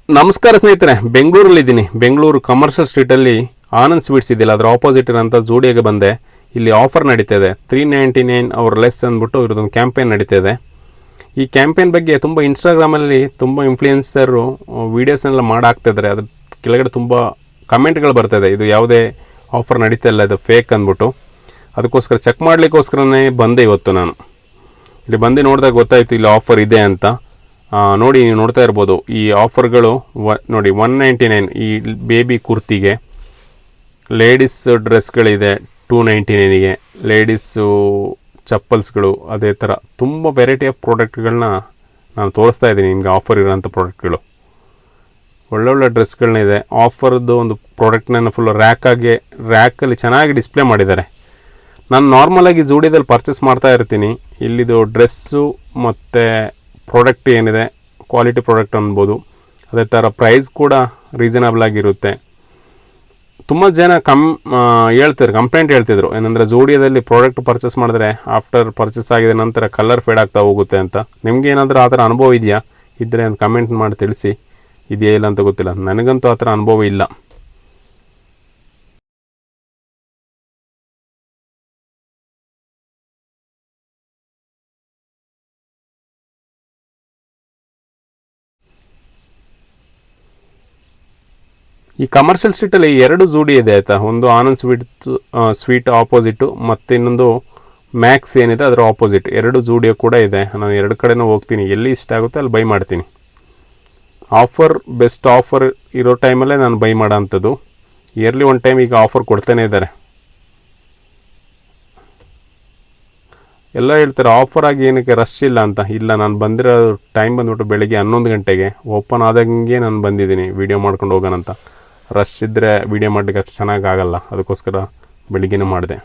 ನಮಸ್ಕಾರ ಸ್ನೇಹಿತರೆ, ಬೆಂಗಳೂರಲ್ಲಿದ್ದೀನಿ. Bengaluru commercial ಸ್ಟ್ರೀಟಲ್ಲಿ Anand sweets ಇದೆಯಲ್ಲ, ಅದರ ಆಪೋಸಿಟ್ ಇರೋಂಥ ಜೋಡಿಯಾಗೆ ಬಂದೆ. ಇಲ್ಲಿ ಆಫರ್ ನಡೀತಾ ಇದೆ, 399 ಅವರ್ ಲೆಸ್ ಅಂದ್ಬಿಟ್ಟು ಇರೋದೊಂದು ಕ್ಯಾಂಪೇನ್ ನಡೀತಾ ಇದೆ. ಈ ಕ್ಯಾಂಪೇನ್ ಬಗ್ಗೆ ತುಂಬ ಇನ್ಸ್ಟಾಗ್ರಾಮಲ್ಲಿ ತುಂಬ ಇನ್ಫ್ಲೂಯೆನ್ಸರು ವೀಡಿಯೋಸ್ನೆಲ್ಲ ಮಾಡಾಕ್ತಿದ್ದಾರೆ. ಅದ್ರ ಕೆಳಗಡೆ ತುಂಬ ಕಮೆಂಟ್ಗಳು ಬರ್ತಾಯಿದೆ, ಇದು ಯಾವುದೇ ಆಫರ್ ನಡೀತಾ ಇಲ್ಲ, ಇದು ಫೇಕ್ ಅಂದ್ಬಿಟ್ಟು. ಅದಕ್ಕೋಸ್ಕರ ಚೆಕ್ ಮಾಡಲಿಕ್ಕೋಸ್ಕರನೇ ಬಂದೆ ಇವತ್ತು ನಾನು. ಇಲ್ಲಿ ಬಂದು ನೋಡಿದಾಗ ಗೊತ್ತಾಯಿತು ಇಲ್ಲಿ ಆಫರ್ ಇದೆ ಅಂತ. ನೋಡಿ, ನೀವು ನೋಡ್ತಾ ಇರ್ಬೋದು ಈ ಆಫರ್ಗಳು. ನೋಡಿ, 199 ಈ ಬೇಬಿ ಕುರ್ತಿಗೆ. ಲೇಡೀಸ್ ಡ್ರೆಸ್ಗಳಿದೆ 299ಗೆ. ಲೇಡೀಸು ಚಪ್ಪಲ್ಸ್ಗಳು, ಅದೇ ಥರ ತುಂಬ ವೆರೈಟಿ ಆಫ್ ಪ್ರಾಡಕ್ಟ್ಗಳನ್ನ ನಾನು ತೋರಿಸ್ತಾ ಇದ್ದೀನಿ ನಿಮಗೆ. ಆಫರ್ ಇರೋಂಥ ಪ್ರಾಡಕ್ಟ್ಗಳು, ಒಳ್ಳೊಳ್ಳೆ ಡ್ರೆಸ್ಗಳನ್ನ ಇದೆ. ಆಫರ್ದು ಒಂದು ಪ್ರಾಡಕ್ಟ್ನ ಫುಲ್ ರ್ಯಾಕಲ್ಲಿ ಚೆನ್ನಾಗಿ ಡಿಸ್ಪ್ಲೇ ಮಾಡಿದ್ದಾರೆ. ನಾನು ನಾರ್ಮಲಾಗಿ ಜೂಡಿಯೋದಲ್ಲಿ ಪರ್ಚೇಸ್ ಮಾಡ್ತಾ ಇರ್ತೀನಿ. ಇಲ್ಲಿದು ಡ್ರೆಸ್ಸು ಮತ್ತು ಪ್ರಾಡಕ್ಟ್ ಏನಿದೆ, ಕ್ವಾಲಿಟಿ ಪ್ರಾಡಕ್ಟ್ ಅನ್ಬೋದು. ಅದೇ ಥರ ಪ್ರೈಸ್ ಕೂಡ ರೀಸನಬಲ್ ಆಗಿರುತ್ತೆ. ತುಂಬ ಜನ ಕಂಪ್ಲೇಂಟ್ ಹೇಳ್ತಿದ್ರು, ಏನಂದರೆ ಜೋಡಿಯೋದಲ್ಲಿ ಪ್ರಾಡಕ್ಟ್ ಪರ್ಚೇಸ್ ಮಾಡಿದ್ರೆ ಆಫ್ಟರ್ ಪರ್ಚೇಸ್ ಆಗಿದ ನಂತರ ಕಲರ್ ಫೇಡ್ ಆಗ್ತಾ ಹೋಗುತ್ತೆ ಅಂತ. ನಿಮ್ಗೆ ಏನಾದರೂ ಆ ಥರ ಅನುಭವ ಇದೆಯಾ? ಇದ್ದರೆ ಒಂದು ಕಮೆಂಟ್ ಮಾಡಿ ತಿಳಿಸಿ. ಇದೆಯಾ ಇಲ್ಲ ಅಂತ ಗೊತ್ತಿಲ್ಲ, ನನಗಂತೂ ಆ ಥರ ಅನುಭವ ಇಲ್ಲ. ಈ ಕಮರ್ಷಿಯಲ್ ಸ್ಟ್ರೀಟಲ್ಲಿ 2 ಜೋಡಿ ಇದೆ ಆಯಿತಾ. ಒಂದು ಆನಂದ್ ಸ್ವೀಟ್ ಆಪೋಸಿಟು, ಮತ್ತು ಇನ್ನೊಂದು ಮ್ಯಾಕ್ಸ್ ಏನಿದೆ ಅದರ ಆಪೋಸಿಟ್. 2 ಜೋಡಿಯೋ ಕೂಡ ಇದೆ. ನಾನು 2 ಕಡೆನೂ ಹೋಗ್ತೀನಿ, ಎಲ್ಲಿ ಇಷ್ಟ ಆಗುತ್ತೆ ಅಲ್ಲಿ ಬೈ ಮಾಡ್ತೀನಿ. ಬೆಸ್ಟ್ ಆಫರ್ ಇರೋ ಟೈಮಲ್ಲೇ ನಾನು ಬೈ ಮಾಡೋ ಅಂಥದ್ದು. ಇಯರ್ಲಿ ಒನ್ ಟೈಮ್ ಈಗ ಆಫರ್ ಕೊಡ್ತಾನೆ ಇದ್ದಾರೆ. ಎಲ್ಲ ಹೇಳ್ತಾರೆ ಆಫರ್ ಆಗಿ ಏನಕ್ಕೆ ರಶ್ ಇಲ್ಲ ಅಂತ. ಇಲ್ಲ, ನಾನು ಬಂದಿರೋ ಟೈಮ್ ಬಂದ್ಬಿಟ್ಟು ಬೆಳಗ್ಗೆ 11 ಗಂಟೆಗೆ. ಓಪನ್ ಆದಂಗೆ ನಾನು ಬಂದಿದ್ದೀನಿ ವೀಡಿಯೋ ಮಾಡ್ಕೊಂಡು ಹೋಗೋಣ ಅಂತ. ರಶ್ ಇದ್ದರೆ ವೀಡಿಯೋ ಮಾಡಲಿಕ್ಕೆ ಅಷ್ಟು ಚೆನ್ನಾಗಿ ಆಗಲ್ಲ, ಅದಕ್ಕೋಸ್ಕರ ಬೆಳಿಗ್ಗೆನೇ ಮಾಡಿದೆ.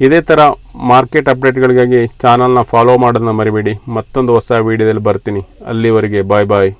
ಇದೇ ಥರ ಮಾರ್ಕೆಟ್ ಅಪ್ಡೇಟ್ಗಳಿಗಾಗಿ ಚಾನಲ್ನ ಫಾಲೋ ಮಾಡೋದನ್ನ ಮರಿಬೇಡಿ. ಮತ್ತೊಂದು ಹೊಸ ವೀಡಿಯೋದಲ್ಲಿ ಬರ್ತೀನಿ. ಅಲ್ಲಿವರೆಗೆ ಬಾಯ್ ಬಾಯ್.